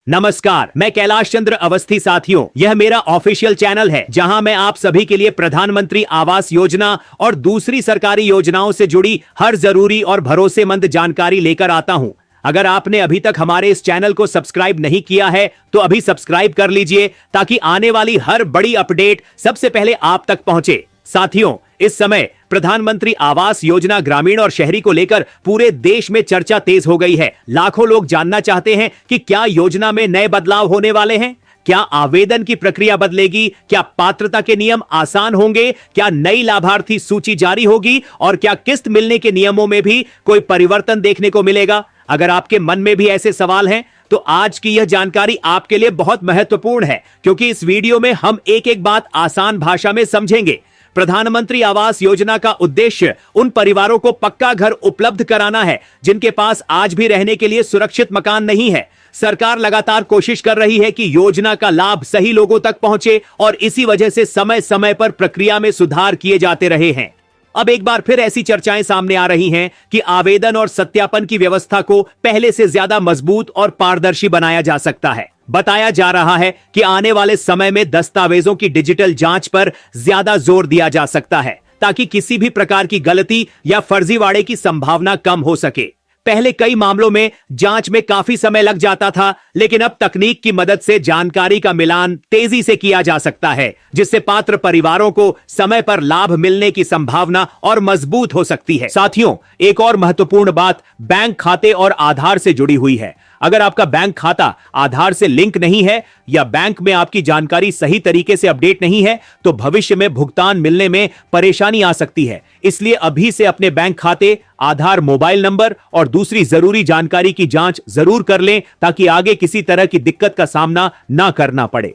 नमस्कार, मैं कैलाश चंद्र अवस्थी। साथियों, यह मेरा ऑफिशियल चैनल है जहां मैं आप सभी के लिए प्रधानमंत्री आवास योजना और दूसरी सरकारी योजनाओं से जुड़ी हर जरूरी और भरोसेमंद जानकारी लेकर आता हूं। अगर आपने अभी तक हमारे इस चैनल को सब्सक्राइब नहीं किया है तो अभी सब्सक्राइब कर लीजिए ताकि आने वाली हर बड़ी अपडेट सबसे पहले आप तक पहुंचे। साथियों, इस समय प्रधानमंत्री आवास योजना ग्रामीण और शहरी को लेकर पूरे देश में चर्चा तेज हो गई है। लाखों लोग जानना चाहते हैं कि क्या योजना में नए बदलाव होने वाले हैं, क्या आवेदन की प्रक्रिया बदलेगी, क्या पात्रता के नियम आसान होंगे, क्या नई लाभार्थी सूची जारी होगी और क्या किस्त मिलने के नियमों में भी कोई परिवर्तन देखने को मिलेगा। अगर आपके मन में भी ऐसे सवाल हैं तो आज की यह जानकारी आपके लिए बहुत महत्वपूर्ण है, क्योंकि इस वीडियो में हम एक एक बात आसान भाषा में समझेंगे। प्रधानमंत्री आवास योजना का उद्देश्य उन परिवारों को पक्का घर उपलब्ध कराना है जिनके पास आज भी रहने के लिए सुरक्षित मकान नहीं है। सरकार लगातार कोशिश कर रही है कि योजना का लाभ सही लोगों तक पहुंचे और इसी वजह से समय समय पर प्रक्रिया में सुधार किए जाते रहे हैं। अब एक बार फिर ऐसी चर्चाएं सामने आ रही हैं कि आवेदन और सत्यापन की व्यवस्था को पहले से ज्यादा मजबूत और पारदर्शी बनाया जा सकता है। बताया जा रहा है कि आने वाले समय में दस्तावेजों की डिजिटल जांच पर ज्यादा जोर दिया जा सकता है ताकि किसी भी प्रकार की गलती या फर्जीवाड़े की संभावना कम हो सके। पहले कई मामलों में जांच में काफी समय लग जाता था, लेकिन अब तकनीक की मदद से जानकारी का मिलान तेजी से किया जा सकता है, जिससे पात्र परिवारों को समय पर लाभ मिलने की संभावना और मजबूत हो सकती है। साथियों, एक और महत्वपूर्ण बात बैंक खाते और आधार से जुड़ी हुई है। अगर आपका बैंक खाता आधार से लिंक नहीं है या बैंक में आपकी जानकारी सही तरीके से अपडेट नहीं है तो भविष्य में भुगतान मिलने में परेशानी आ सकती है। इसलिए अभी से अपने बैंक खाते, आधार, मोबाइल नंबर और दूसरी जरूरी जानकारी की जांच जरूर कर लें ताकि आगे किसी तरह की दिक्कत का सामना ना करना पड़े।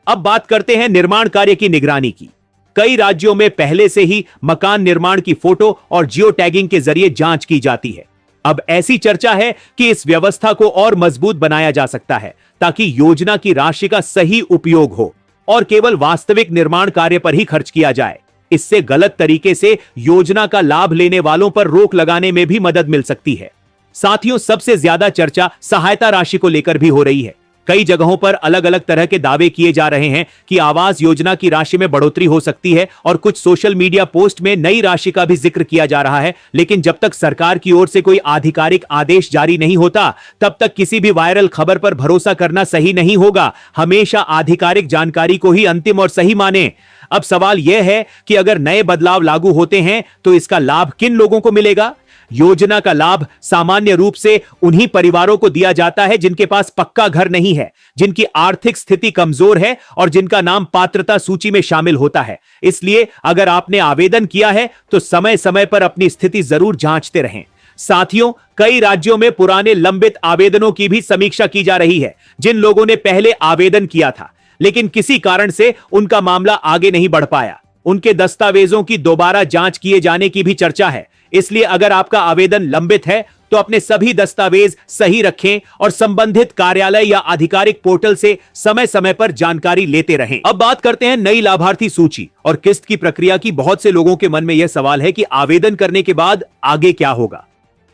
अब बात करते हैं निर्माण कार्य की निगरानी की। कई राज्यों में पहले से ही मकान निर्माण की फोटो और जियो टैगिंग के जरिए जांच की जाती है। अब ऐसी चर्चा है कि इस व्यवस्था को और मजबूत बनाया जा सकता है ताकि योजना की राशि का सही उपयोग हो और केवल वास्तविक निर्माण कार्य पर ही खर्च किया जाए। इससे गलत तरीके से योजना का लाभ लेने वालों पर रोक लगाने में भी मदद मिल सकती है। साथियों, सबसे ज्यादा चर्चा सहायता राशि को लेकर भी हो रही है। कई जगहों पर अलग अलग तरह के दावे किए जा रहे हैं कि आवास योजना की राशि में बढ़ोतरी हो सकती है और कुछ सोशल मीडिया पोस्ट में नई राशि का भी जिक्र किया जा रहा है। लेकिन जब तक सरकार की ओर से कोई आधिकारिक आदेश जारी नहीं होता, तब तक किसी भी वायरल खबर पर भरोसा करना सही नहीं होगा। हमेशा आधिकारिक जानकारी को ही अंतिम और सही माने। अब सवाल यह है कि अगर नए बदलाव लागू होते हैं तो इसका लाभ किन लोगों को मिलेगा। योजना का लाभ सामान्य रूप से उन्हीं परिवारों को दिया जाता है जिनके पास पक्का घर नहीं है, जिनकी आर्थिक स्थिति कमजोर है और जिनका नाम पात्रता सूची में शामिल होता है। इसलिए अगर आपने आवेदन किया है तो समय समय पर अपनी स्थिति जरूर जांचते रहें। साथियों, कई राज्यों में पुराने लंबित आवेदनों की भी समीक्षा की जा रही है। जिन लोगों ने पहले आवेदन किया था लेकिन किसी कारण से उनका मामला आगे नहीं बढ़ पाया, उनके दस्तावेजों की दोबारा जांच किए जाने की भी चर्चा है। इसलिए अगर आपका आवेदन लंबित है तो अपने सभी दस्तावेज सही रखें और संबंधित कार्यालय या आधिकारिक पोर्टल से समय समय पर जानकारी लेते रहें। अब बात करते हैं नई लाभार्थी सूची और किस्त की प्रक्रिया की। बहुत से लोगों के मन में यह सवाल है कि आवेदन करने के बाद आगे क्या होगा।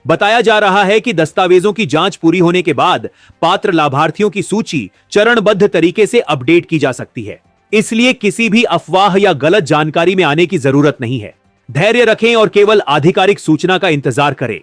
बताया जा रहा है कि दस्तावेजों की जांच पूरी होने के बाद पात्र लाभार्थियों की सूची चरणबद्ध तरीके से अपडेट की जा सकती है। इसलिए किसी भी अफवाह या गलत जानकारी में आने की जरूरत नहीं है। धैर्य रखें और केवल आधिकारिक सूचना का इंतजार करें।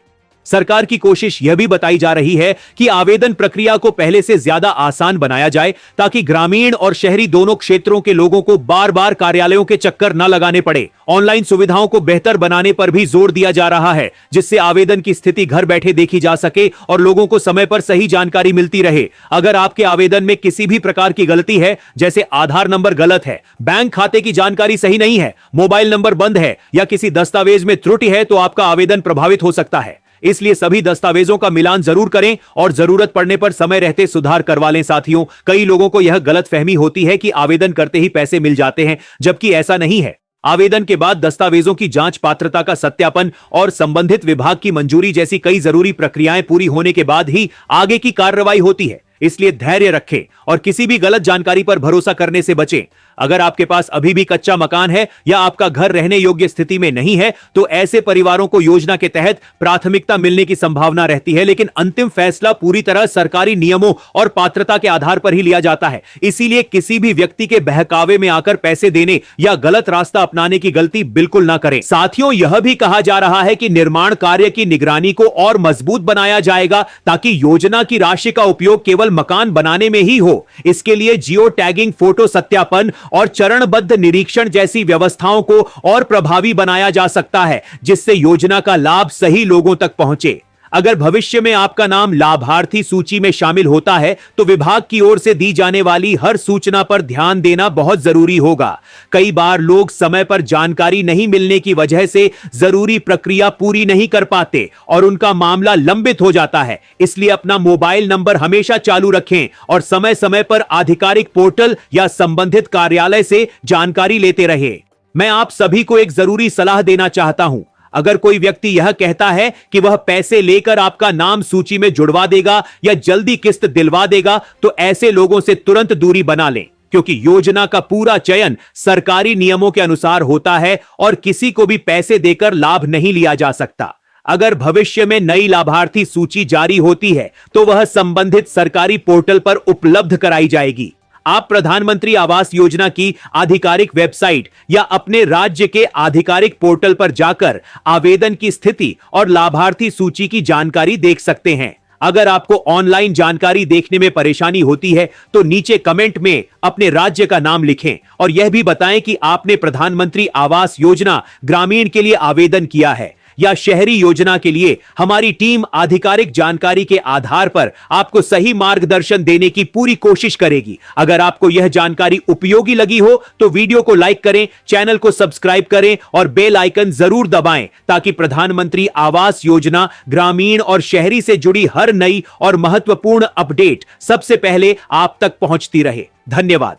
सरकार की कोशिश यह भी बताई जा रही है कि आवेदन प्रक्रिया को पहले से ज्यादा आसान बनाया जाए ताकि ग्रामीण और शहरी दोनों क्षेत्रों के लोगों को बार बार कार्यालयों के चक्कर न लगाने पड़े। ऑनलाइन सुविधाओं को बेहतर बनाने पर भी जोर दिया जा रहा है, जिससे आवेदन की स्थिति घर बैठे देखी जा सके और लोगों को समय पर सही जानकारी मिलती रहे। अगर आपके आवेदन में किसी भी प्रकार की गलती है, जैसे आधार नंबर गलत है, बैंक खाते की जानकारी सही नहीं है, मोबाइल नंबर बंद है या किसी दस्तावेज में त्रुटि है, तो आपका आवेदन प्रभावित हो सकता है। इसलिए सभी दस्तावेजों का मिलान जरूर करें और जरूरत पड़ने पर समय रहते सुधार करवा लें। साथियों, कई लोगों को यह गलतफहमी होती है कि आवेदन करते ही पैसे मिल जाते हैं, जबकि ऐसा नहीं है। आवेदन के बाद दस्तावेजों की जांच, पात्रता का सत्यापन और संबंधित विभाग की मंजूरी जैसी कई जरूरी प्रक्रियाएं पूरी होने के बाद ही आगे की कार्रवाई होती है। इसलिए धैर्य रखें और किसी भी गलत जानकारी पर भरोसा करने से बचें। अगर आपके पास अभी भी कच्चा मकान है या आपका घर रहने योग्य स्थिति में नहीं है तो ऐसे परिवारों को योजना के तहत प्राथमिकता मिलने की संभावना रहती है, लेकिन अंतिम फैसला पूरी तरह सरकारी नियमों और पात्रता के आधार पर ही लिया जाता है। इसीलिए किसी भी व्यक्ति के बहकावे में आकर पैसे देने या गलत रास्ता अपनाने की गलती बिल्कुल ना करें। साथियों, यह भी कहा जा रहा है कि निर्माण कार्य की निगरानी को और मजबूत बनाया जाएगा ताकि योजना की राशि का उपयोग केवल मकान बनाने में ही हो। इसके लिए जियो टैगिंग, फोटो सत्यापन और चरणबद्ध निरीक्षण जैसी व्यवस्थाओं को और प्रभावी बनाया जा सकता है, जिससे योजना का लाभ सही लोगों तक पहुंचे। अगर भविष्य में आपका नाम लाभार्थी सूची में शामिल होता है तो विभाग की ओर से दी जाने वाली हर सूचना पर ध्यान देना बहुत जरूरी होगा। कई बार लोग समय पर जानकारी नहीं मिलने की वजह से जरूरी प्रक्रिया पूरी नहीं कर पाते और उनका मामला लंबित हो जाता है। इसलिए अपना मोबाइल नंबर हमेशा चालू रखें और समय समय पर आधिकारिक पोर्टल या संबंधित कार्यालय से जानकारी लेते रहें। मैं आप सभी को एक जरूरी सलाह देना चाहता हूं। अगर कोई व्यक्ति यह कहता है कि वह पैसे लेकर आपका नाम सूची में जुड़वा देगा या जल्दी किस्त दिलवा देगा तो ऐसे लोगों से तुरंत दूरी बना लें, क्योंकि योजना का पूरा चयन सरकारी नियमों के अनुसार होता है और किसी को भी पैसे देकर लाभ नहीं लिया जा सकता। अगर भविष्य में नई लाभार्थी सूची जारी होती है तो वह संबंधित सरकारी पोर्टल पर उपलब्ध कराई जाएगी। आप प्रधानमंत्री आवास योजना की आधिकारिक वेबसाइट या अपने राज्य के आधिकारिक पोर्टल पर जाकर आवेदन की स्थिति और लाभार्थी सूची की जानकारी देख सकते हैं। अगर आपको ऑनलाइन जानकारी देखने में परेशानी होती है तो नीचे कमेंट में अपने राज्य का नाम लिखें और यह भी बताएं कि आपने प्रधानमंत्री आवास योजना ग्रामीण के लिए आवेदन किया है या शहरी योजना के लिए। हमारी टीम आधिकारिक जानकारी के आधार पर आपको सही मार्गदर्शन देने की पूरी कोशिश करेगी। अगर आपको यह जानकारी उपयोगी लगी हो तो वीडियो को लाइक करें, चैनल को सब्सक्राइब करें और बेल आइकन जरूर दबाएं ताकि प्रधानमंत्री आवास योजना ग्रामीण और शहरी से जुड़ी हर नई और महत्वपूर्ण अपडेट सबसे पहले आप तक पहुंचती रहे। धन्यवाद।